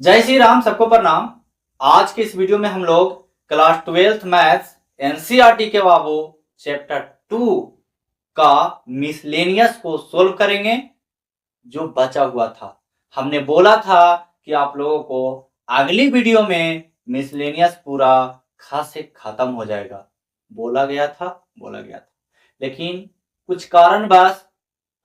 जय श्री राम, सबको प्रणाम। आज के इस वीडियो में हम लोग क्लास 12th मैथ्स एनसीईआरटी के बाबू चैप्टर 2 का मिसलेनियस को सोल्व करेंगे जो बचा हुआ था। हमने बोला था कि आप लोगों को अगली वीडियो में मिसलेनियस पूरा खास से खत्म हो जाएगा। बोला गया था लेकिन कुछ कारणवश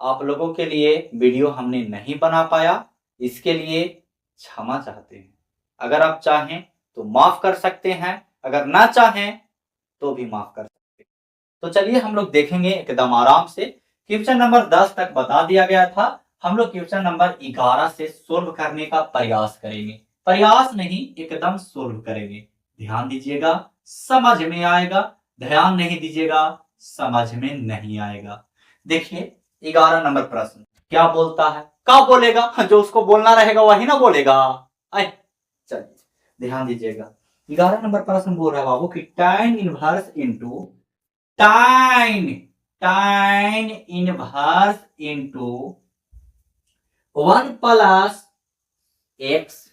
आप लोगों के लिए वीडियो हमने नहीं बना पाया। इसके लिए क्षमा चाहते हैं। अगर आप चाहें तो माफ कर सकते हैं, अगर ना चाहें तो भी माफ कर सकते हैं। तो चलिए हम लोग देखेंगे एकदम आराम से। क्वेश्चन नंबर 10 तक बता दिया गया था। हम लोग क्वेश्चन नंबर 11 से सोल्व करने का प्रयास करेंगे। प्रयास नहीं, एकदम सोल्व करेंगे। ध्यान दीजिएगा, समझ में आएगा। ध्यान नहीं दीजिएगा, समझ में नहीं आएगा। देखिए 11 नंबर प्रश्न क्या बोलता है, क्या बोलेगा? जो उसको बोलना रहेगा वही ना बोलेगा। आए चलिए ध्यान दीजिएगा। 11 नंबर प्रश्न बोल रहा है बाबू कि tan inverse into tan tan inverse into 1 plus x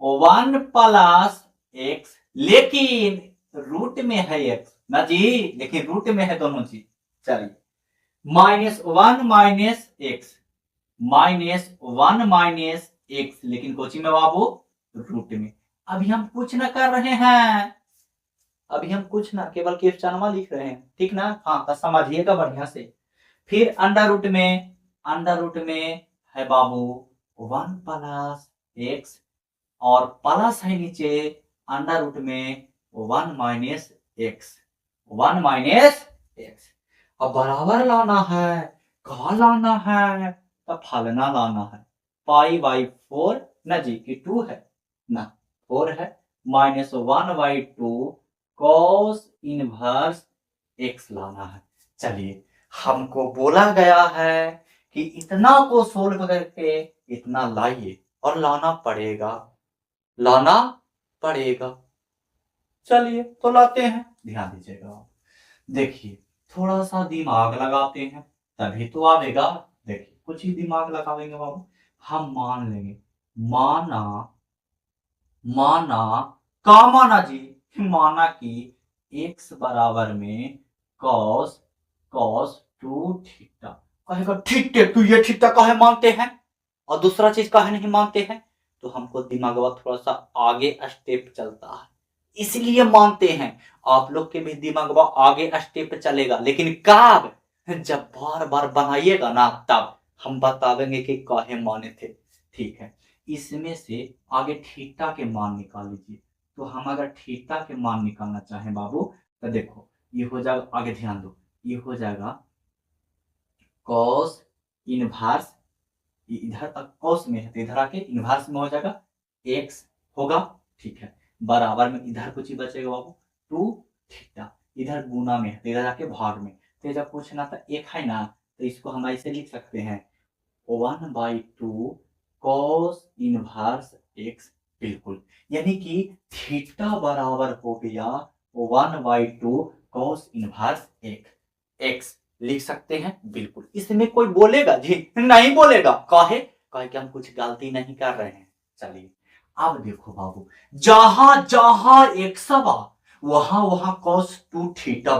1 plus x, लेकिन रूट में है एक्स ना जी, लेकिन रूट में है दोनों चीज। चलिए -1 माइनस एक्स -1 माइनस एक्स, लेकिन कोचिंग में बाबू रूट में। अभी हम कुछ ना कर रहे हैं, अभी हम कुछ ना, केवल क्वेश्चनवा लिख रहे हैं, ठीक ना? हाँ तो समझिएगा बढ़िया से। फिर अंडर रूट में है बाबू 1 प्लस एक्स और प्लस है नीचे अंडर रूट में 1 माइनस एक्स 1 माइनस एक्स। अब बराबर लाना है, कहा लाना है? तब फलना लाना है। पाई/4 ना जी कि 2 है ना, 4 है। -1/2 cos इनवर्स एक्स लाना है। चलिए हमको बोला गया है कि इतना को सोल्व करके इतना लाइए और लाना पड़ेगा। चलिए तो लाते हैं। ध्यान दीजिएगा, देखिए थोड़ा सा दिमाग लगाते हैं तभी तो आएगा। देखिए कुछ ही दिमाग लगाएंगे बाबू। हम मान लेंगे, माना का माना जी, माना कि x बराबर में cos 2 थीटा। कहेगा ठीक है, तू ये थीटा काहे मानते हैं और दूसरा चीज काहे नहीं मानते हैं? तो हमको दिमाग थोड़ा सा आगे स्टेप चलता है, इसलिए मानते हैं। आप लोग के भी दिमाग आगे स्टेप चलेगा, लेकिन कब? जब बार बार बनाइएगा ना तब हम बता देंगे कि काहे माने थे। ठीक है, इसमें से आगे थीटा के मान निकाल लीजिए। तो हम अगर थीटा के मान निकालना चाहें बाबू तो देखो ये हो जाएगा, आगे ध्यान दो, ये हो जाएगा कॉस इनवर्स, इधर तक कॉस में है तो इधर आके इनवर्स में हो जाएगा एक्स होगा। ठीक है, बराबर में इधर कुछ ही बचेगा बाबू 2 थीटा, इधर गुना में है तो इधर आके भाग में। तो जब पूछना था एक है ना, तो इसको हम ऐसे लिख सकते हैं 1/2 cos इनवर्स एक्स, बिल्कुल। यानी कि थीटा बराबर हो गया 1/2 cos इनवर्स एक्स लिख सकते हैं, बिल्कुल। इसमें कोई बोलेगा जी? नहीं बोलेगा। काहे कि हम कुछ गलती नहीं कर रहे हैं। चलिए अब देखो बाबू, जहां जहां एक्स वहां वहां cos 2 थीटा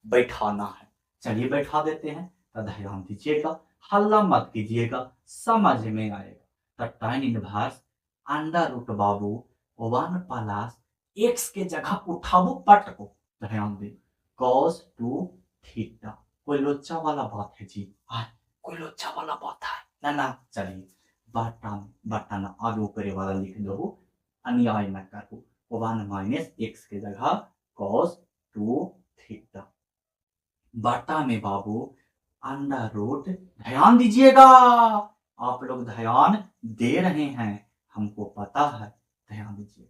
बैठाना है। चलिए बैठा देते हैं। तो ध्यान दीजिएगा, हल्ला मत कीजिएगा, समझ में आएगा। तो tan इनवर्स अंडर रूट बाबू 1 प्लस एक्स के जगह उठाबो पट को, ध्यान दे cos 2 थीटा। कोई लोचा वाला बात है जी? कोई लोचा वाला बात है ना? चलिए बटन आगे ऊपर वाला लिख दो, अन्याय न करो। 1 माइनस एक्स के जगह cos 2 थीटा बटा में बाबू अंडर रूट। ध्यान दीजिएगा, आप लोग ध्यान दे रहे हैं, हमको पता है, ध्यान दीजिए।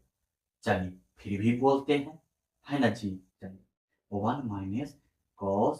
चलिए फिर भी बोलते हैं, है ना जी? चलिए 1 माइनस cos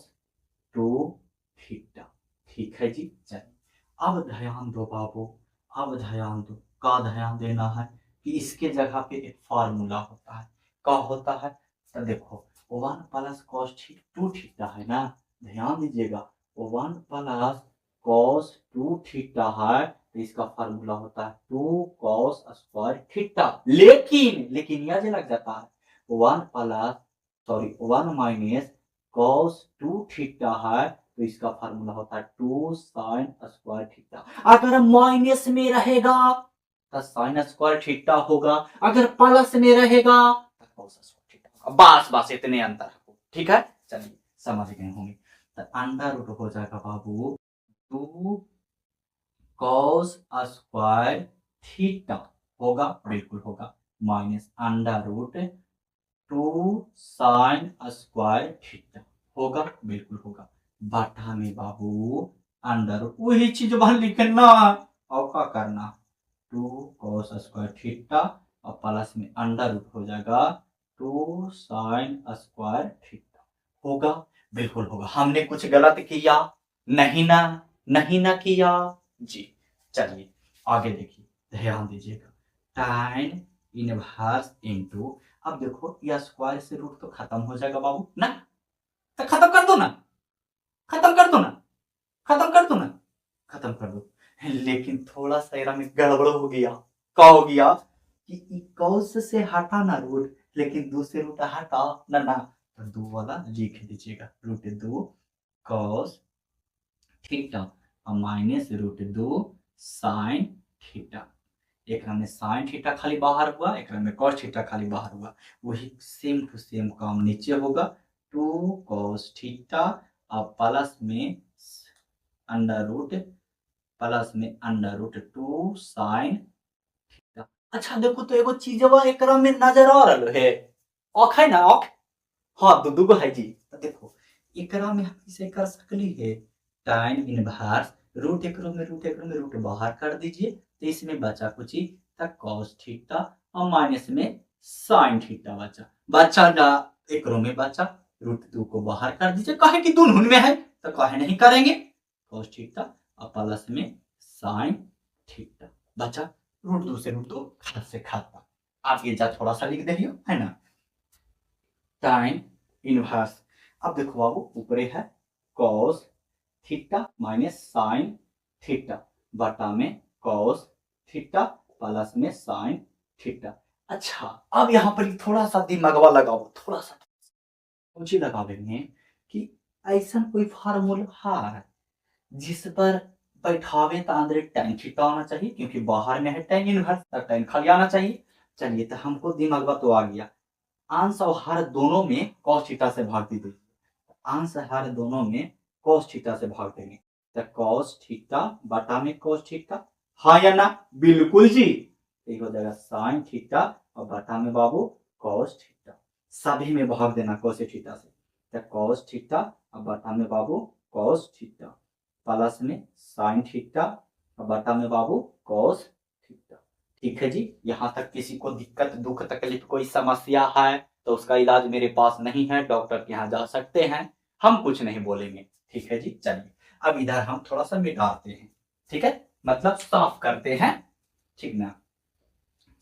2 थीटा, ठीक है जी। चलिए अब ध्यान दो बाबू, अब ध्यान दो। का ध्यान देना है कि इसके जगह पे एक फार्मूला होता है। का होता है? तो देखो 1 प्लस cos 2 थीटा है ना, ध्यान दीजिएगा 1 प्लस cos 2 थीटा है तो इसका फार्मूला होता है 2 cos कॉस स्क्वायर थीटा। लेकिन यह जो लग जाता है 1 माइनस कॉस 2 थीटा है, तो इसका फार्मूला होता है 2 साइन स्क्वायर थीटा। अगर माइनस में रहेगा तो साइन स्क्वायर थीटा होगा, अगर प्लस में रहेगा तो कॉस स्क्वायर थीटा होगा। बस इतने अंतर, ठीक है। चलिए समझ गए होंगे। तो अंडर रूट हो जाएगा बाबू 2 कॉस स्क्वायर थीटा होगा, बिल्कुल होगा, minus under root 2 sine square theta होगा, बिल्कुल होगा, बटा में बाबू अंडर वही चीज वहां लिखना और क्या करना 2 कॉस स्क्वायर थीटा और प्लस में अंडर रूट हो जाएगा 2 साइन स्क्वायर थीटा होगा, बिल्कुल होगा। हमने कुछ गलत किया नहीं ना किया जी। चलिए आगे देखिए, ध्यान दीजिएगा, tan इनवर्स इनटू, अब देखो यह स्क्वायर से रूट तो खत्म हो जाएगा बाबू ना, तो खत्म कर दो ना, खत्म कर दो ना, खत्म कर दो ना, खत्म कर दो। लेकिन थोड़ा सा इरा में गड़बड़ हो गया। क्या हो गया कि कॉस से हटा ना रूट, लेकिन दूसरे रूट हटा ना, तो 2 वाला लिख दीजिएगा, रूट 2 कॉस थीटा और माइनस रूट 2 साइन थीटा। एक में साइन थीटा खाली बाहर हुआ, एक में कॉस थीटा खाली बाहर हुआ, वही सेम टू सेम काम नीचे होगा 2 कॉस थीटा और प्लस में अंडर रूट 2 साइन थीटा। अच्छा देखो तो एगो चीजवा एकरा में नजर आ रहलो है, औख है ना औख, हाँ दुगो है जी। तो देखो एकरा में हम इसे कर सकली है tan इनवर्स रूट रूट बाहर कर दीजिए, तो इसमें बचा कुछ ही तक cos थीटा और माइनस में sin थीटा बचा ना, एक रो में बचा रूट 2 को बाहर कर दीजिए, कहे कि दोनों में है तो कहे नहीं करेंगे, cos थीटा और प्लस में sin थीटा बचा, रूट 2 से रूट 2 खाता से खाता। आप ये जा थोड़ा सा लिख दे है ना, tan इनवर्स, अब देखो बाबू ऊपरे है cos theta minus sine theta बटा में कॉस थीटा प्लस में साइन थीटा। अच्छा अब यहाँ पर थोड़ा सा दिमागवा लगाओ, थोड़ा सा मुझे लगा देंगे कि ऐसा कोई फार्मूला है जिस पर बैठावे तो अंदर tan थीटा आना चाहिए, क्योंकि बाहर में है tan इनवर्स, तो tan खाली आना चाहिए। चलिए तो हमको दिमागवा तो आ गया, अंश और हर दोनों में cos थीटा से भाग दीजिए, अंश हर दोनों में cos थीटा से भाग देंगे, तो cos थीटा बटा में cos थीटा, हाँ या ना, बिल्कुल जी। एक हो जाएगा sin थीटा और बटा में बाबू cos थीटा, सभी में भाग देना cos थीटा से, तो cos थीटा और बटा में बाबू cos थीटा प्लस में sin थीटा और बटा में बाबू cos थीटा। ठीक है जी, यहाँ तक किसी को दिक्कत दुख तकलीफ कोई समस्या है तो उसका इलाज मेरे पास नहीं है, डॉक्टर के यहाँ जा सकते हैं, हम कुछ नहीं बोलेंगे। ठीक है जी, चलिए अब इधर हम थोड़ा सा मिटाते हैं, ठीक है, मतलब साफ करते हैं, ठीक ना।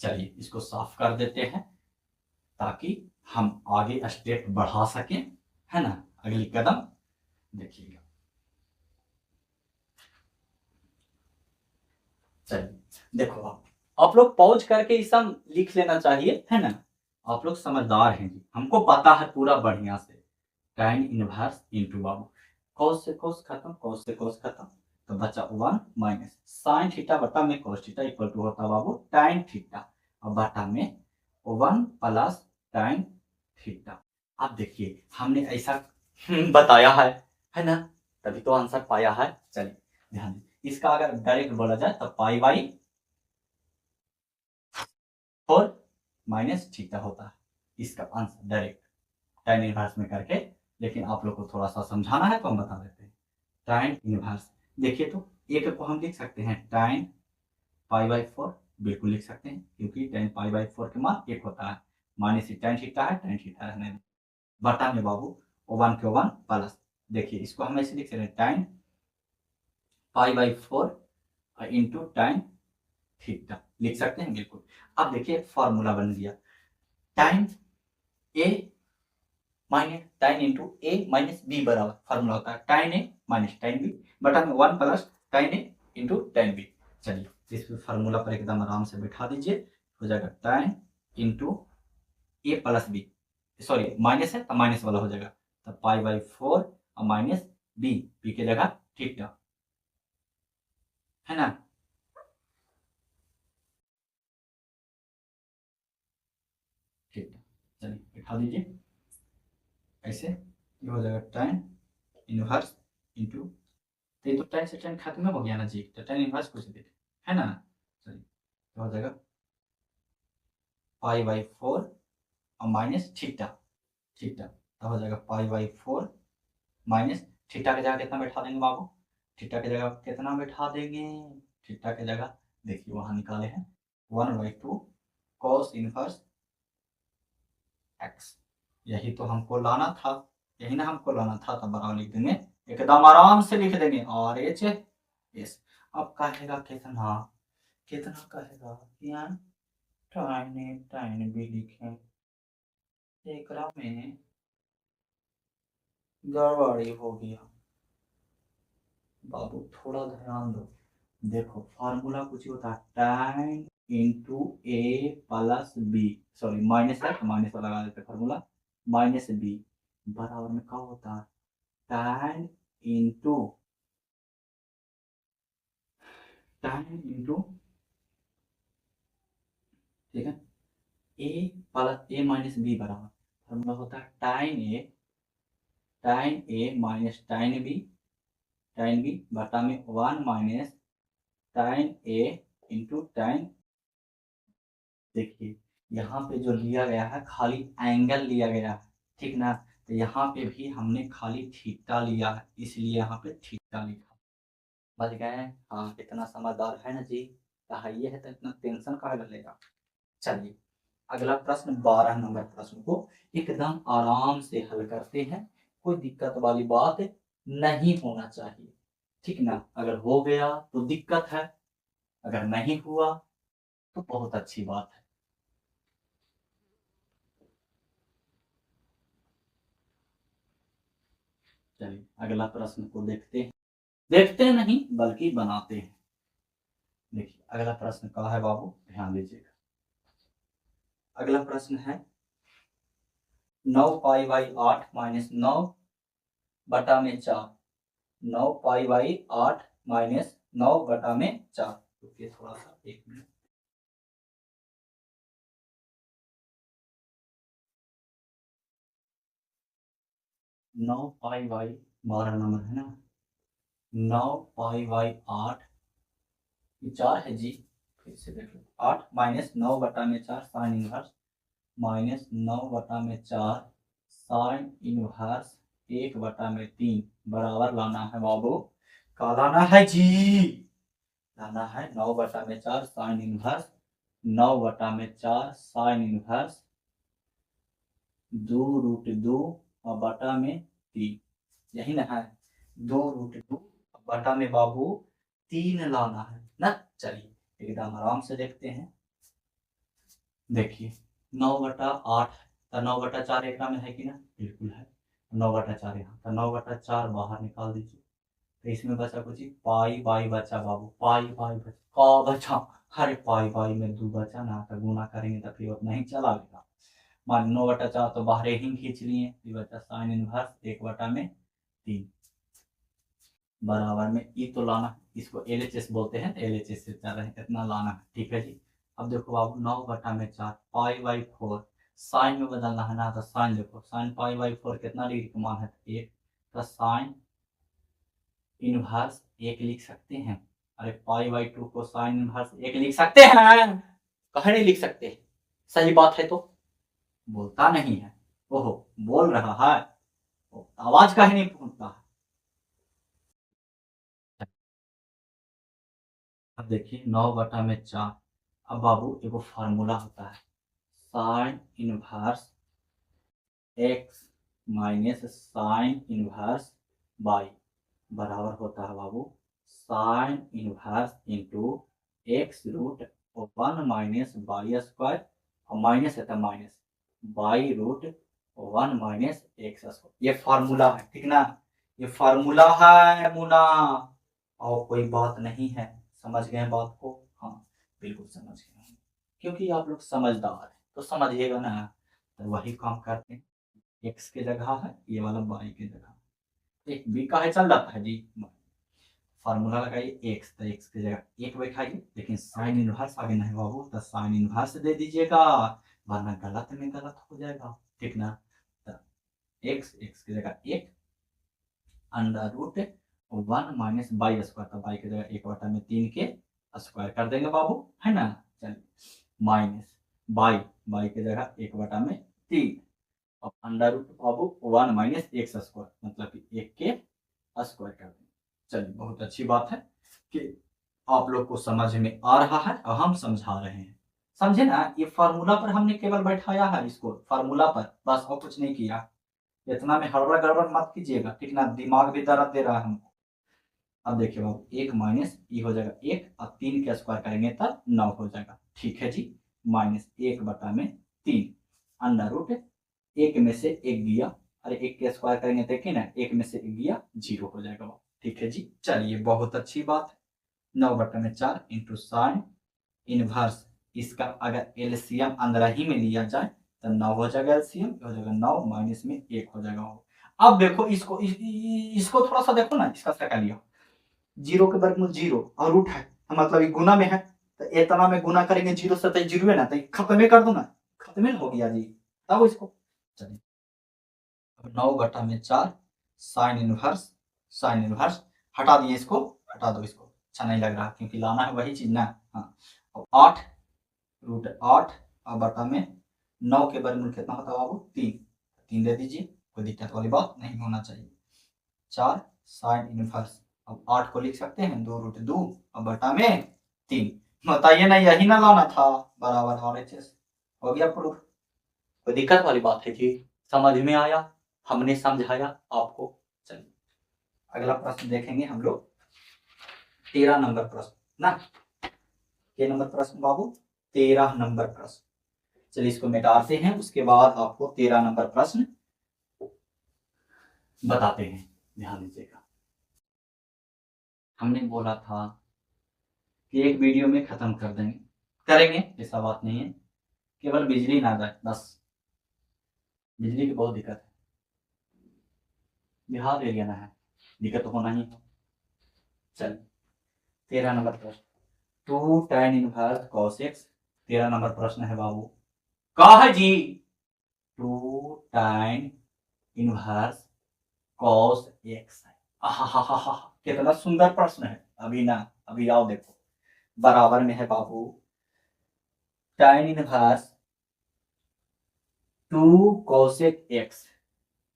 चलिए इसको साफ कर देते हैं ताकि हम आगे स्टेप बढ़ा सकें, है ना, अगली कदम देखिएगा। चलिए देखो आप लोग पॉज करके ये सब लिख लेना चाहिए, है ना, आप लोग समझदार हैं जी, हमको पता है पूरा बढ़िया से। tan इनवर्स इनटू बाबू cos से cos खत्म, cos से cos खत्म, तो बचा 1 माइनस sin थीटा बटा में cos थीटा इक्वल टू होता बाबू tan थीटा और बटा में 1 प्लस tan थीटा। अब देखिए हमने ऐसा बताया है ना, तभी तो आंसर पाया है। चलिए ध्यान दीजिए, इसका अगर डायरेक्ट बोला जाए तो पाई बाई 4 माइनस थीटा होता है, इसका आंसर डायरेक्ट tan इनवर्स में करके, लेकिन आप लोग को थोड़ा सा समझाना है तो हम बता देते हैं। tan इनवर्स देखिए तो एक को हम लिख सकते हैं tan पाई बाई 4, बिल्कुल लिख सकते हैं क्योंकि tan पाई बाई 4 के मान 1 होता है, माइनस tan थीटा है, tan थीटा रहने दें, बटा में बाबू 1 के 1 प्लस, देखिए इसको हम ऐसे लिख सकते हैं tan pi by 4 into tan theta लिख सकते हैं, बिल्कुल। अब देखिए फॉर्मूला बन गया tan a minus tan into A minus B बराबर फॉर्मूला होता है tan a minus tan b बटा में 1 plus tan a into tan b। चलिए इस फार्मूला पर एकदम आराम से बैठा दीजिए, हो जाएगा tan इंटू ए प्लस बी, सॉरी माइनस है तो माइनस वाला हो जाएगा, तो पाई बाई 4 और माइनस बी, बी की जगह थीटा, है ना। ठीक है, चलिए बैठा दीजिए ऐसे, ये हो जाएगा tan इनवर्स इंटू, तो ये तो tan से tan खत्म हो गया ना जी, तो tan इनवर्स कुछ दे, है ना। चलिए तो हो जाएगा पाई बाई 4 और माइनस थीटा, थीटा तो हो जाएगा पाई बाई 4 माइनस थीटा की जगह कितना बैठा देंगे बाबू, थीटा की जगह कितना बैठा देंगे, थीटा की जगह देखिए वहां निकाले हैं 1/2 cos इनवर्स x, यही तो हमको लाना था, यही ना हमको लाना था, तो बराबर लिख देंगे, एकदम आराम से लिख देंगे आर एच एस। अब कहेगा कितना, कितना कहेगा यार, टाइन टाइन भी लिखें, एकरा में गड़बड़ी हो गया बाबू, थोड़ा ध्यान दो, देखो फार्मूला कुछ होता है tan इंटू ए प्लस बी, सॉरी माइनस है तो माइनस वाला लगा देते फार्मूला, माइनस बी बराबर में क्या होता है tan इंटू, tan इंटू, ठीक है, ए प्लस ए माइनस बी बराबर फार्मूला होता है tan ए माइनस tan बी बटा में 1 माइनस tan ए इंटू tan, देखिए यहाँ पे जो लिया गया है खाली एंगल लिया गया है, ठीक ना, तो यहाँ पे भी हमने खाली थीटा लिया है, इसलिए यहाँ पे थीटा लिखा, समझ गए। हाँ कितना समझदार है ना जी, कहा ये है तो इतना टेंशन कहा लेगा। चलिए अगला प्रश्न 12 नंबर प्रश्न को एकदम आराम से हल करते हैं, कोई दिक्कत वाली बात नहीं होना चाहिए, ठीक ना, अगर हो गया तो दिक्कत है, अगर नहीं हुआ तो बहुत अच्छी बात है। चलिए अगला प्रश्न को देखते हैं, देखते नहीं बल्कि बनाते हैं। देखिए अगला प्रश्न क्या है बाबू, ध्यान दीजिएगा, अगला प्रश्न है 9 पाई बाई 8 माइनस 9 बटा में 4, 9 पाई बाई 8 माइनस 9 बटा में 4, रुकिए थोड़ा सा 1 मिनट, 9 पाई बाई 12 नंबर है ना, 9 पाई बाई 8, ये 4 है जी, फिर से देख लो 8 माइनस 9 बटा में 4 साइन इनवर्स माइनस 9 बटा में 4 साइन इनवर्स 1 बटा में 3 बराबर लाना है बाबू, क्या लाना है जी, लाना है 9 बटा में 4 साइन इनवर्स 9 बटा में 4 साइन इनवर्स 2√2 और बटा में 3, यही ना है, 2√2 बटा में बाबू 3 लाना है ना। चलिए एकदम आराम से देखते हैं, देखिए 9/8 तो 9/4 एक में है कि ना, बिल्कुल है, 9/4 यहाँ, तो 9/4 बाहर निकाल दीजिए, तो इसमें बचा कुछ पाई बाई बचा बाबू, पाई बाई बचा का बचा, हरे पाई बाई में 2 बचा ना, तो गुना करेंगे तो फिर उतना ही चला लेगा, मान 9/4 तो बाहर ही खींच लिए, फिर बचा साइन इनवर्स 1/3 बराबर में ई तो लाना, इसको LHS बोलते हैं, LHS से चल रहे हैं, इतना लाना है, ठीक है जी। अब देखो बाबू 9/4 पाई बाई 4 साइन में बदलना है ना, तो साइन देखो साइन पाई बाई 4 कितना डिग्री का मान है, 1, तो साइन इनवर्स 1 लिख सकते हैं, अरे पाई बाई 2 को साइन इनवर्स 1 लिख सकते हैं, कहे नहीं लिख सकते, सही बात है तो बोलता नहीं है, ओहो बोल रहा है, आवाज काहे नहीं पहुंचता है। अब देखिए 9/4, अब बाबू एगो फार्मूला होता है sine inverse X minus sine inverse Y बराबर होता है बाबू sine inverse into x√1 minus Y square, और माइनस है तो माइनस बाई√1 माइनस एक्स स्क्वायर, ये फार्मूला है, ठीक ना, ये फार्मूला है मुना, और कोई बात नहीं है, समझ गए बात को, हाँ बिल्कुल समझ गए होंगे, क्योंकि आप लोग समझदार हैं तो समझिएगा ना। तो वही काम करते हैं, एक्स की जगह है ये वाला वाई की जगह, एक बी का है चल जाता है जी। फार्मूला लगाइए एक्स, तो एक्स की जगह एक बैठाइए, लेकिन साइन इनवर्स आगे नहीं बाबू, तो साइन इनवर्स दे दीजिएगा, वरना गलत में गलत हो जाएगा, ठीक ना। तो एक्स एक्स की जगह एक, अंडर रूट 1 - बाई की जगह 1/3 के स्क्वायर कर देंगे बाबू, है ना। चलिए, माइनस बाई, बाई की जगह 1/3, अब अंडर रूट बाबू 1 - मतलब कि 1 के स्क्वायर कर देंगे। चलिए, बहुत अच्छी बात है कि आप लोग को समझ में आ रहा है और हम समझा रहे हैं, समझे ना। ये फार्मूला पर हमने केवल बैठाया है, इसको फार्मूला पर बस, और कुछ नहीं किया। इतना में हड़बड़ गड़बड़ मत कीजिएगा, ठीक ना, दिमाग भी दर्द दे रहा है हमको। अब देखिए बाबू, 1 माइनस ये हो जाएगा 1, और 3 के स्क्वायर करेंगे तब 9 हो जाएगा, ठीक है जी। -1/3 अंडर रूट, एक में से एक गया, अरे एक के स्क्वायर करेंगे देखिए ना, एक में से एक गया 0 हो जाएगा बाबू, ठीक है जी। चलिए, बहुत अच्छी बात है। 9/4 इंटू साइन इनवर्स, इसका अगर एलसीएम अंदर ही में लिया जाए तो 9 हो जाएगा, एलसीएम हो जाएगा 9 माइनस में 1 हो जाएगा। अब देखो इसको, इसको थोड़ा सा देखो ना, इसका सेकंड लिया, 0 के वर्गमूल 0 और रूट है, मतलब ये गुना में है, तो इतना में गुना करेंगे 0 से, तो 0 है ना, तो खत्म ही कर दो ना, खत्म हो गया जी। तब इसको चलिए, 9/4 साइन इनवर्स हटा दिए, इसको हटा दो, इसको अच्छा नहीं लग रहा, क्योंकि लाना है वही चीज ना। हाँ, 8 √8 और बटा में 9 के वर्गमूल कितना होता है बाबू, 3, 3 दे दीजिए, कोई दिक्कत वाली बात नहीं होना चाहिए। 4 साइन इनवर्स, अब 8 को लिख सकते हैं 2√2 और बटा में 3, बताइए ना, यही ना लाना था, बराबर RHS हो गया प्रूफ। कोई दिक्कत वाली बात है जी, समझ में आया, हमने समझाया आपको। चलिए, अगला प्रश्न देखेंगे हम लोग, 13 नंबर प्रश्न ना, के नंबर प्रश्न बाबू, 13 नंबर प्रश्न। चलिए, इसको मिटाते हैं, उसके बाद आपको 13 नंबर प्रश्न बताते हैं, ध्यान दीजिएगा। हमने बोला था कि एक वीडियो में खत्म कर देंगे, करेंगे, ऐसा बात नहीं है, केवल बिजली ना जाए बस, बिजली की बहुत दिक्कत है, बिहार एरिया ना है, दिक्कत तो होना ही है। चल, 13 नंबर प्रश्न, 2 tan inverse cos x, 13 number प्रश्न है बाबू, कहा है जी 2 tan इनवर्स cos x है। आहा, कितना सुंदर प्रश्न है। अभी ना, अभी आओ देखो, बराबर में है बाबू tan इनवर्स 2 cosec x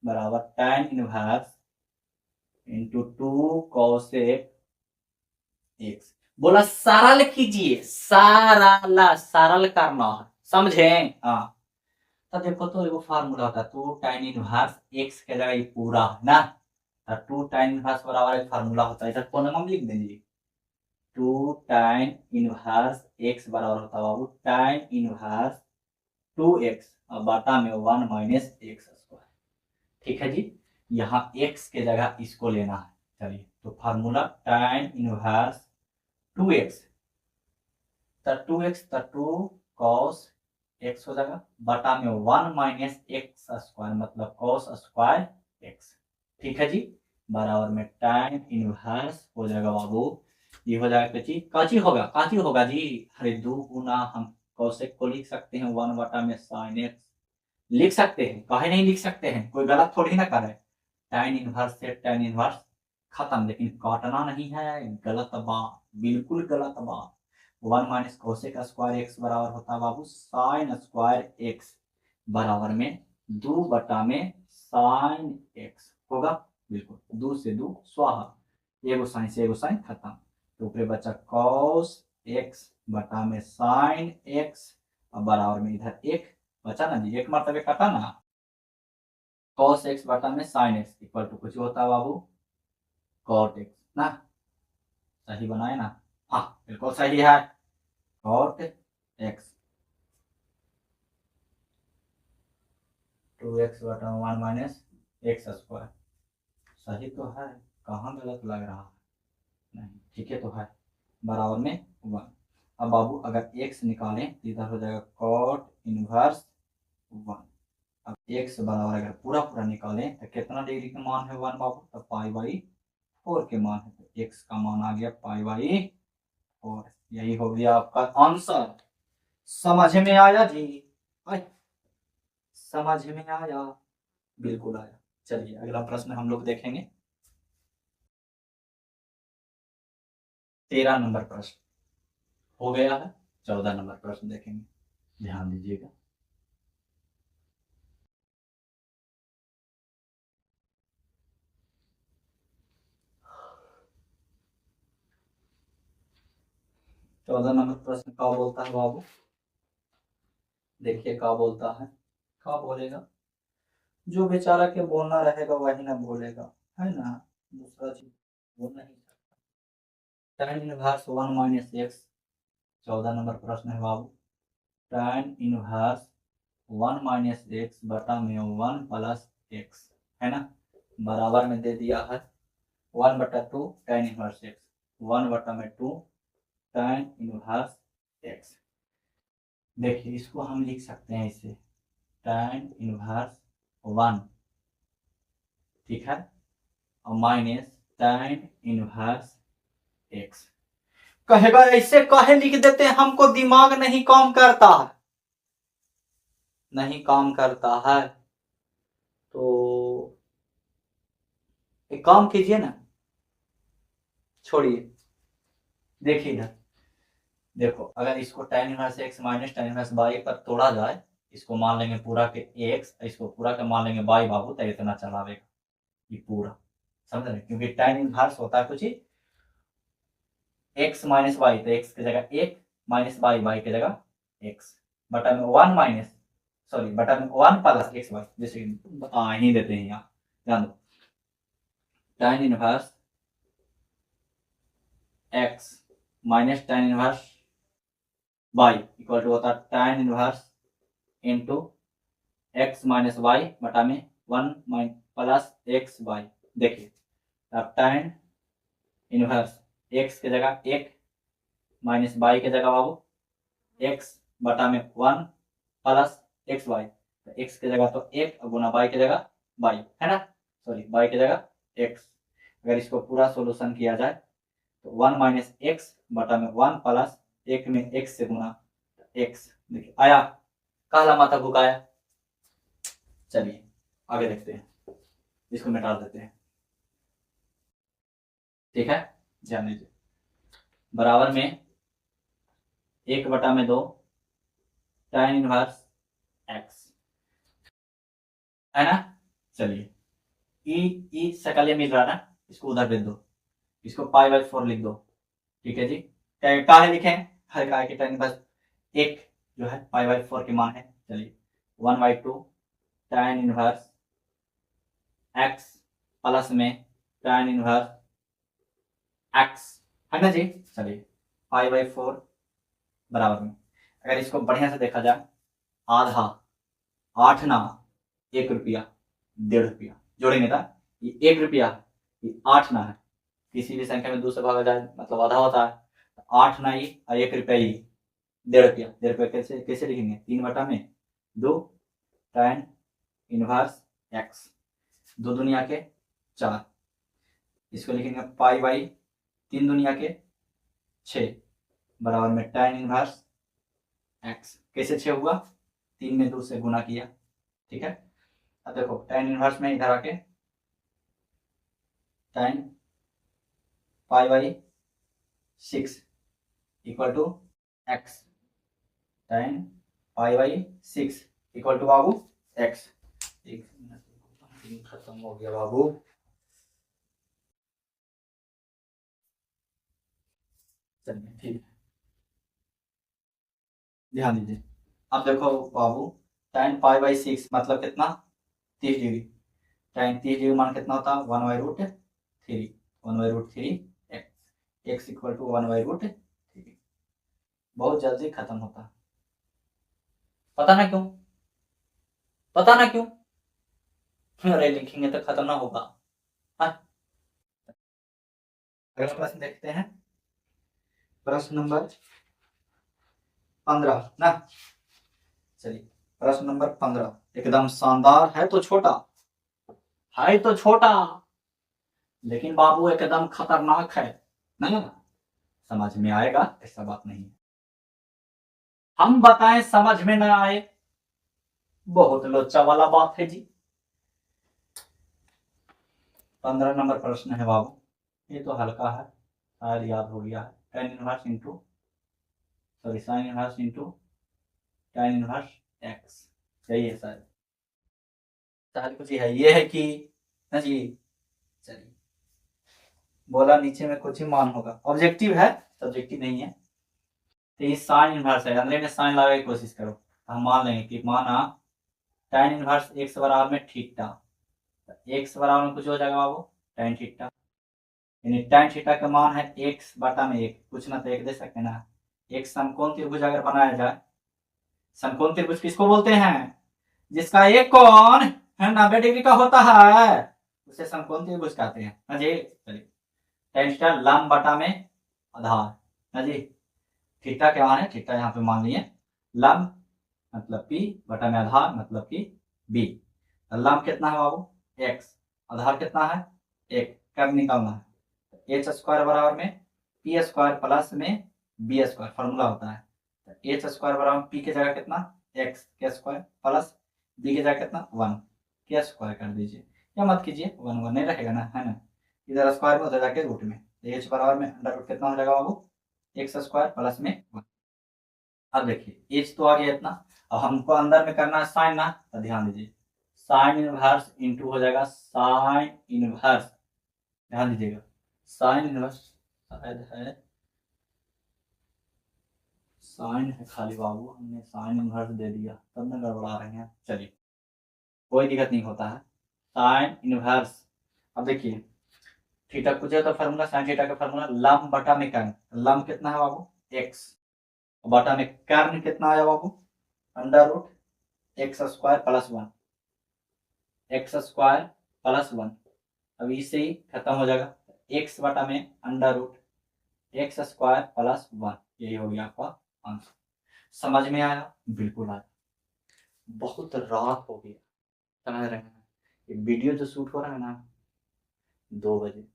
बराबर tan inverse into 2 cosec x। बोला सरल कीजिए, सरल करना है, समझे। हाँ, तो देखो, तो एगो फार्मूला होता है 2 tan इनवर्स x के जगह ये पूरा है ना, तो 2 tan इनवर्स बराबर एक फार्मूला होता है, इधर कौन हम लिख देंगे, 2 tan इनवर्स x बराबर होता है बाबू tan इनवर्स 2x और बटा में 1 माइनस एक्स स्क्वायर, ठीक है जी। यहाँ x के जगह इसको लेना है। चलिए, तो फार्मूला tan इनवर्स 2x, तो 2x तो 2 cos x हो जाएगा, बटा में 1 माइनस एक्स स्क्वायर मतलब cos स्क्वायर x, ठीक है जी, बराबर में tan इनवर्स हो जाएगा बाबू, ये हो जाएगा काची होगा जी, अरे 2 गुना हम cosec को लिख सकते हैं 1 बटा में sin x, लिख सकते हैं, काहे नहीं लिख सकते हैं, कोई गलत थोड़ी ना करे। tan इनवर्स से tan इनवर्स खत्म, लेकिन काटना नहीं है, गलत बात, बिल्कुल गलत बात। 1 माइनस कोसेक स्क्वायर एक्स बराबर होता है बाबू साइन स्क्वायर एक्स, बराबर में 2 बटा में साइन एक्स होगा, बिल्कुल 2 से 2 स्वाहा, एगो साइन से एगो साइन खत्म, तो ऊपर बचा cos x बटा में साइन x और बराबर में इधर एक बचा ना जी, एक मरतबे कटा ना, cos x बटा में sin x इक्वल टू कुछ होता है बाबू cot x ना, सही बनाए ना, हाँ बिल्कुल सही है, cot x 2x बटा 1 माइनस एक्स स्क्वायर, सही तो है, कहाँ गलत लग रहा है, नहीं ठीक है तो है, बराबर में 1। अब बाबू अगर x निकालें तो इधर हो जाएगा cot इनवर्स 1। अब x बराबर अगर पूरा पूरा निकालें तो कितना डिग्री का मान है 1 बाबू, तो π/4 के मान है, तो x का मान आ गया π/4। यही हो गया आपका आंसर। समझ में आया जी? समझ में आया? बिल्कुल आया। चलिए अगला प्रश्न हम लोग देखेंगे। 13 नंबर प्रश्न हो गया है। 14 नंबर प्रश्न देखेंगे, ध्यान दीजिएगा। चौदह नंबर प्रश्न क्या बोलता है बाबू? देखिए क्या बोलता है, क्या बोलेगा? जो बेचारा के बोलना रहेगा वही ना बोलेगा, है ना, दूसरा चीज बोल नहीं सकता। tan inverse 1 minus x, 14 number प्रश्न है बाबू। tan इनवर्स 1 माइनस एक्स बटा में 1 प्लस एक्स, है ना, बराबर में दे दिया है 1/2 tan inverse x, 1/2 tan inverse x. देखिए इसको हम लिख सकते हैं इसे tan इनवर्स 1, ठीक है, और माइनस tan इनवर्स एक्स। कहेगा ऐसे काहे लिख देते हैं, हमको दिमाग नहीं काम करता है, नहीं काम करता है, तो एक काम कीजिए ना, छोड़िए। देखिए इधर देखो, अगर इसको tan inverse X minus tan inverse by पर तोड़ा जाए, इसको मान लेंगे पूरा के एक्स, इसको पूरा के मान लेंगे बाई बाबू, तो इतना चलावेगा ये पूरा, समझ रहे? क्योंकि tan इनवर्स होता है कुछ ही एक्स माइनस वाई, तो एक्स की जगह एक माइनस बाई, बाई की जगह एक्स, बटा में 1 माइनस, सॉरी बटा में 1 प्लस एक्स वाई, जैसे ही देते हैं यहाँ, ध्यान दो। tan inverse X minus tan inverse Y equal to होता है tan inverse into X minus Y बटा में 1 प्लस एक्स वाई। देखिए अब tan इनवर्स एक्स की जगह एक माइनस बाई की जगह बाबू एक्स बटा में 1 प्लस एक्स वाई, तो एक्स की जगह तो एक गुना बाई की जगह बाई, है ना, सॉरी बाई की जगह एक्स। अगर इसको पूरा सोल्यूशन किया जाए तो 1 माइनस एक्स बटा में 1 प्लस एक में एक्स से गुना एक्स। देखिए आया, काला माथा भुकाया। चलिए आगे देखते हैं, इसको मिटा देते हैं, ठीक है, ध्यान दीजिए। बराबर में 1/2 tan इनवर्स एक्स, है ना। चलिए ई सकल ये मिल रहा ना, इसको उधर भेज दो, इसको π/4 लिख दो, ठीक है जी। काहे लिखें, हर काय के tan इनवर्स एक जो है π/4 के मान है। चलिए 1/2 tan इनवर्स एक्स प्लस में tan इनवर्स एक्स, है ना जी। चलिए π/4 बराबर में, अगर इसको बढ़िया से देखा जाए, आधा 8 ना 1 रुपया 1.5 रुपया जोड़ेंगे था, ये 1 रुपया ये 8 ना है, किसी भी संख्या में 2 से भागा जाए मतलब आधा होता है, तो 8 ना ही और 1 रुपया ही 1.5 रुपया, 1.5 रुपया कैसे कैसे लिखेंगे, 3/2 tan इनवर्स एक्स, 2 दुनिया के 4, इसको लिखेंगे π/3 दुनिया के 6 बराबर में tan इनवर्स एक्स। कैसे 6 हुआ, 3 में 2 से गुना किया, ठीक है। अब देखो tan इनवर्स में इधर आके tan π/6 equal to X, tan π/6 equal to बाबू एक्स। एक मिनट खत्म हो गया बाबू। चलिए ठीक है, ध्यान दीजिए। अब देखो बाबू tan π/6 मतलब कितना, 30 डिग्री, tan 30 डिग्री मान कितना होता है 1/√3, 1/√3 एक्स इक्वल टू 1/√3। बहुत जल्दी खत्म होता है, पता ना क्यों, पता ना क्यों, अरे लिखेंगे तो खत्म ना होगा। हाँ? अगला प्रश्न देखते हैं, प्रश्न नंबर 15 ना। चलिए प्रश्न नंबर 15 एकदम शानदार है, तो छोटा है, तो छोटा लेकिन बाबू एकदम खतरनाक है ना। समझ में आएगा, ऐसा बात नहीं है। हम बताएं समझ में ना आए, बहुत लोचा वाला बात है जी। 15 नंबर प्रश्न है बाबू, ये तो हल्का है, शायद याद हो गया है। tan inverse into sorry sine inverse into tan inverse x, यही है शायद। शायद कुछ है, ये है कि ना जी। चलिए बोला नीचे में कुछ ही मान होगा, ऑब्जेक्टिव है, सब्जेक्टिव नहीं है। तो ये साइन इनवर्स है, अंदर में साइन लगाने की कोशिश करो, तो हम मान लेंगे कि माना tan इनवर्स एक्स बराबर में थीटा, एक्स बराबर में कुछ हो जाएगा बाबू tan थीटा, यानी tan थीटा का मान है एक्स बटा में एक, कुछ ना तो एक दे सकते हैं ना। एक समकोण त्रिभुज अगर बनाया जाए, समकोण त्रिभुज किसको बोलते हैं, जिसका एक कोण है 90 डिग्री का होता है, उसे समकोण त्रिभुज कहते हैं ना जी। चलिए tan थीटा लंब बटा में आधार ना जी, थीटा क्या मान है, थीटा यहाँ पे मान लिए लंब मतलब p बटा में आधार मतलब कि b। लंब कितना है बाबू x, आधार कितना है एक, कब निकालना है, एच स्क्वायर बराबर में पी स्क्वायर प्लस में बी स्क्वायर फॉर्मूला होता है। तो एच स्क्वायर बराबर पी की जगह कितना एक्स के स्क्वायर प्लस बी की जगह कितना 1 के स्क्वायर कर दीजिए, या मत कीजिए, 1 1 नहीं रहेगा ना, है ना। इधर स्क्वायर में उधर जाके रूट में, एच बराबर में अंडर रूट कितना हो जाएगा बाबू एक्स स्क्वायर प्लस में 1। अब देखिए एच तो आ गया इतना, अब हमको अंदर में करना है साइन ना, तो ध्यान दीजिए साइन इनवर्स इंटू हो जाएगा साइन इनवर्स, ध्यान दीजिएगा साइन इनवर्स शायद है, साइन है खाली बाबू, हमने साइन इनवर्स दे दिया तब ना गड़बड़ा रहे हैं। चलिए कोई दिक्कत नहीं होता है, साइन इनवर्स। अब देखिए थीटा कुछ है तो फार्मूला साइन थीटा का फार्मूला लंब बटा में कर्न, लंब कितना है बाबू एक्स, बटा में कर्न कितना आया बाबू under root X square plus 1, X square plus 1। अब इससे ही खत्म हो जाएगा, एक्स बटा में under root X square plus 1, यही हो गया आपका आंसर। समझ में आया, बिल्कुल आया, बहुत रात हो गया, समझ रहे हैं। ये वीडियो जो शूट हो रहा है ना 2 बजे,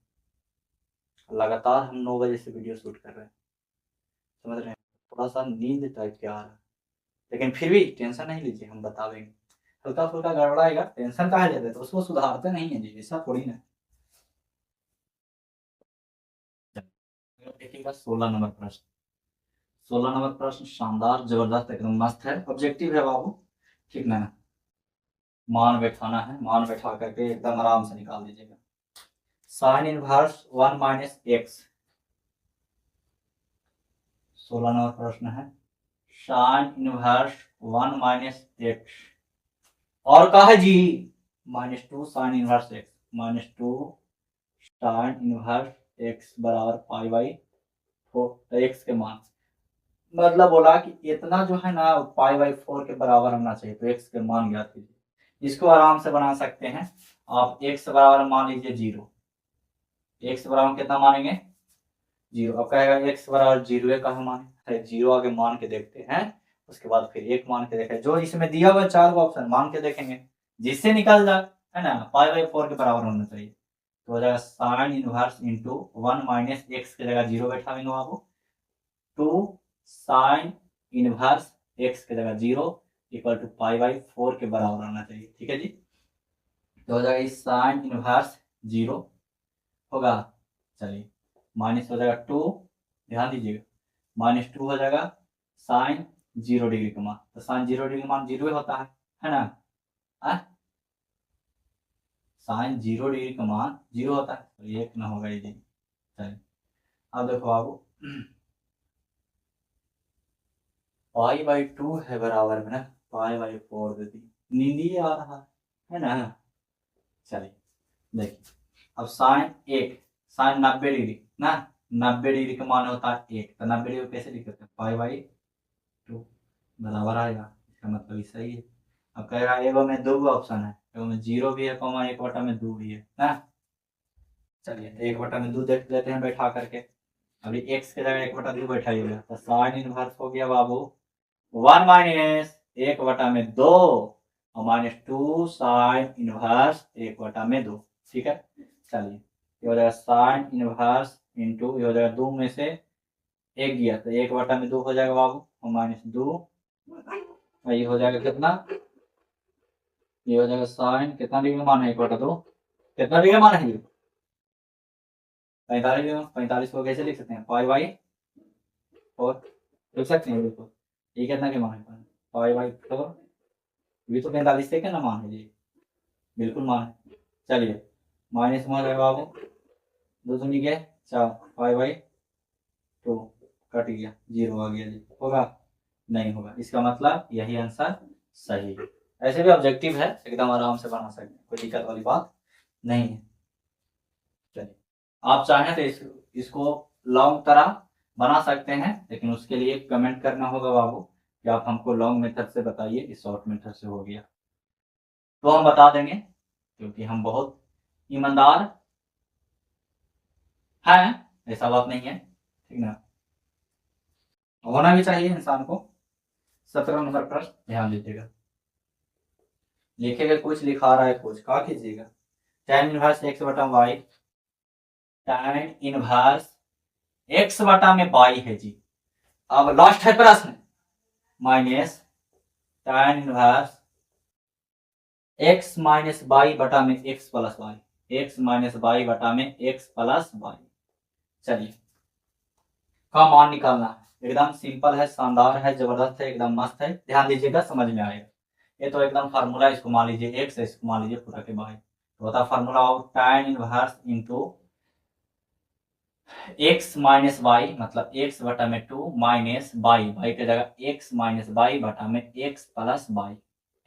लगातार हम 9 बजे से वीडियो शूट कर रहे हैं, समझ रहे हैं। थोड़ा सा नींद टाइप के आ रहा है, लेकिन फिर भी टेंशन नहीं लीजिए, हम बता देंगे। हल्का फुल्का गड़बड़ाएगा, टेंशन कहा लेते तो उसको सुधारते नहीं है जी, ऐसा थोड़ी ना। देखिएगा 16 नंबर प्रश्न, 16 नंबर प्रश्न शानदार जबरदस्त एकदम मस्त है, ऑब्जेक्टिव है बाबू, ठीक ना। मान बैठाना है, मान बैठा करके एकदम आराम से निकाल दीजिएगा। Sine inverse 1 minus x, 16 number प्रश्न है साइन इनवर्स 1 माइनस एक्स, और कहा है जी -2 sign inverse x, -2 sign inverse x बराबर पाई बाई 4, एक्स के मान मतलब बोला कि इतना जो है ना पाई बाई 4 के बराबर होना चाहिए, तो एक्स के मान ज्ञात कीजिए। इसको आराम से बना सकते हैं आप, एक्स बराबर मान लीजिए 0, एक्स बराबर कितना मानेंगे 0, अब कहेगा एक्स बराबर 0 है, कहा माने 0 आगे मान के देखते हैं, उसके बाद फिर 1 मान के देखें, जो इसमें दिया हुआ 4 ऑप्शन मान के देखेंगे, जिससे निकल जाए, है ना, पाई बाई 4 के बराबर होना चाहिए। तो हो जाएगा sign inverse into 1 minus x की जगह 0 बैठा देंगे आपको, 2 साइन इनवर्स एक्स की जगह 0 इक्वल टू पाई बाई 4 के बराबर होना चाहिए, ठीक है जी। तो हो जाएगा साइन इनवर्स 0 होगा, चलिए माइनस हो जाएगा 2, ध्यान दीजिएगा -2 हो जाएगा साइन 0 डिग्री का मान, तो साइन 0 डिग्री का मान 0 होता है ना, साइन 0 डिग्री का मान 0 होता है, तो ये ना होगा ये। चलिए अब देखो बाबू पाई बाई 2 है बराबर में ना पाई बाई 4 दे दी, नींद ही आ रहा है ना। चलिए देखिए अब साइन 1 साइन 90 डिग्री ना, 90 डिग्री का मान होता है 1, तो 90 डिग्री को कैसे लिख सकते हैं पाई बाई 2 बराबर आएगा, इसका मतलब सही है। अब कह रहा है एगो में 2 ऑप्शन है, एगो में 0 भी है कॉमा 1/2 भी है ना। चलिए 1/2 देख लेते हैं बैठा करके, अभी एक्स की जगह 1/2 बैठाइएगा, तो साइन इनवर्स हो गया बाबू 1 माइनस 1/2 और -2 साइन इनवर्स 1/2। ठीक है, चलिए ये हो जाएगा साइन इनवर्स इंटू, ये हो जाएगा 2 में से 1 गया तो 1/2 हो जाएगा बाबू, और -2, और ये हो जाएगा कितना, ये हो जाएगा साइन, कितना डिग्री मान है 1/2, कितना डिग्री मान है ये 45 डिग्री। 45 को कैसे लिख सकते हैं, पाई बाई 4 लिख सकते हैं बिल्कुल। ये कितना के मान है, पाई बाई 4, ये तो 45 से क्या ना मान है जी, बिल्कुल मान है। चलिए माइनस में हो जाएगा बाबू, 2 दूनी के 4, पाई बाई 2 कट गया, 0 आ गया जी, होगा नहीं होगा, इसका मतलब यही आंसर सही है। ऐसे भी ऑब्जेक्टिव है, एकदम आराम से बना सकते हैं, कोई दिक्कत वाली बात नहीं है। चलिए आप चाहें तो इसको लॉन्ग तरह बना सकते हैं, लेकिन उसके लिए कमेंट करना होगा बाबू कि आप हमको लॉन्ग मेथड से बताइए, इस शॉर्ट मेथड से हो गया तो हम बता देंगे, क्योंकि हम बहुत ईमानदार हैं, ऐसा बात नहीं है, ठीक ना, होना भी चाहिए इंसान को। 17 नंबर पर ध्यान दीजिएगा, लिखेगा कुछ, लिखा रहा है कुछ, क्या कीजिएगा, tan inverse x/y, tan inverse x/y है जी। अब लास्ट है प्रश्न, minus tan inverse x minus Y बटा में x plus Y, x minus Y बटा में x प्लस वाई। चलिए का मान निकालना है, एकदम सिंपल है, शानदार है, जबरदस्त है, एकदम मस्त है, ध्यान दीजिएगा समझ में आएगा। ये तो एकदम फार्मूला, इसको मान लीजिए x, इसको मान लीजिए पूरा के बाई, तो होता formula tan inverse into x minus Y, मतलब x बटा में 2 माइनस वाई, वाई की जगह x माइनस वाई बटा में x प्लस वाई।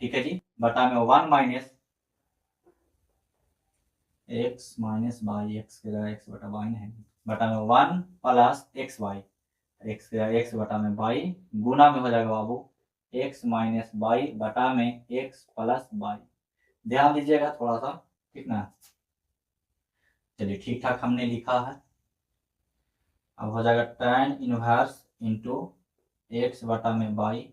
ठीक है जी, बटा में 1 minus x minus Y, x की जगह x बटा वाई है, बटा में 1 प्लस एक्स वाई, x की जगह x बटा में वाई, गुना में हो जाएगा बाबू x माइनस वाई बटा में x प्लस वाई। ध्यान दीजिएगा थोड़ा सा, ठीक ना। चलिए ठीक ठाक हमने लिखा है। अब हो जाएगा tan इनवर्स इंटू x बटा में वाई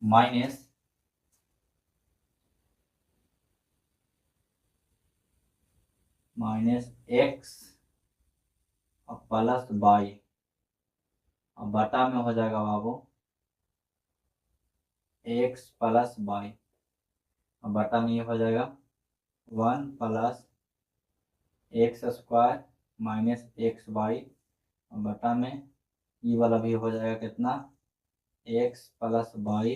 माइनस x और प्लस वाई, और बटा में हो जाएगा बाबू x प्लस वाई, और बटा में ये हो जाएगा 1 plus X square minus X Y, और बटा में ये वाला भी हो जाएगा कितना, x प्लस वाई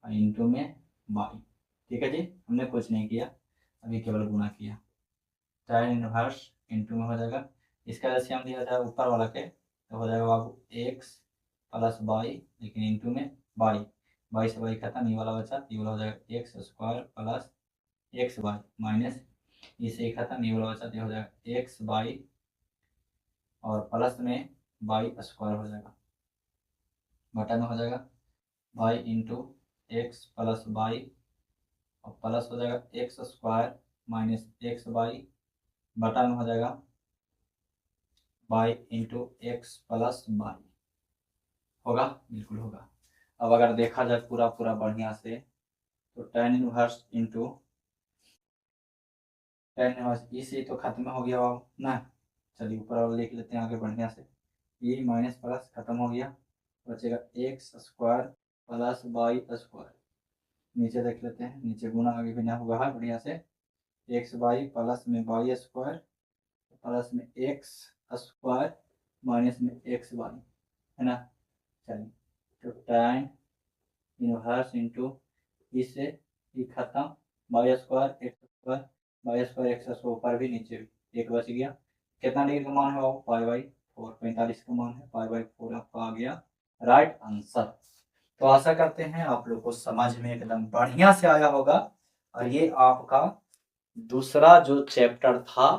इंटू में वाई। ठीक है जी, हमने कुछ नहीं किया, अभी केवल गुना किया। tan इनवर्स इंटू में हो जाएगा, इसका एलसीएम दिया जाए ऊपर वाला के, तो हो जाएगा बाबू x प्लस वाई, लेकिन इंटू में वाई, वाई से वाई खत्म, ये वाला बचा, ये वाला हो जाएगा X square plus X Y minus, इसे ही खत्म, ये वाला बचा, ये हो जाएगा एक्स वाई और प्लस में वाई स्क्वायर हो जाएगा, बटा में हो जाएगा Y into X plus Y, और प्लस हो जाएगा X square minus X Y, बटा में हो जाएगा Y into X plus Y. होगा, बिल्कुल होगा। अब अगर देखा जाए पूरा पूरा बढ़िया से, तो tan inverse into tan inverse, इसे तो खत्म हो गया ना, चलिए ऊपर वाला लिख लेते हैं आगे बढ़िया से, ये माइनस प्लस खत्म हो गया, बचेगा X square plus Y square, नीचे देख लेते हैं, नीचे गुना आगे भी ना हुआ है बढ़िया से, एक्स वाई प्लस में वाई स्क्वायर प्लस में एक्स स्क्वायर माइनस में एक्स वाई, है ना। चलिए तो tan इनवर्स इंटू इससे ये खत्म, Y square X square, Y square X square ऊपर भी नीचे भी एक बच गया, कितना डिग्री का मान है बाबू, पाई बाई 4, 45 का मान है, पाई बाई 4 आपका आ गया राइट आंसर। तो आशा करते हैं आप लोग को समझ में एकदम बढ़िया से आया होगा, और ये आपका दूसरा जो चैप्टर था,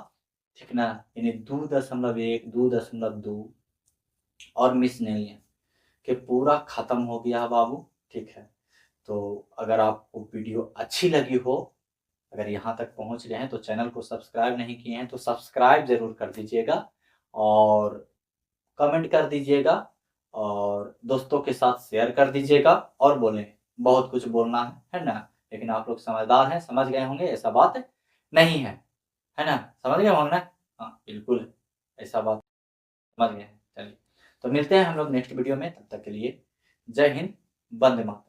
ठीक ना, यानी 2.1 2.2 और मिसलेनियस के पूरा खत्म हो गया बाबू। ठीक है, तो अगर आपको वीडियो अच्छी लगी हो, अगर यहाँ तक पहुँच गए हैं तो चैनल को सब्सक्राइब नहीं किए हैं तो सब्सक्राइब जरूर कर दीजिएगा, और कमेंट कर दीजिएगा और दोस्तों के साथ शेयर कर दीजिएगा और बोलें। बहुत कुछ बोलना है ना, लेकिन आप लोग समझदार हैं, समझ गए होंगे ऐसा बात नहीं है ना, समझ गए होंगे ना। हाँ बिल्कुल ऐसा बात समझ गए। चलिए तो मिलते हैं हम लोग नेक्स्ट वीडियो में, तब तक के लिए जय हिंद, वंदे मातरम।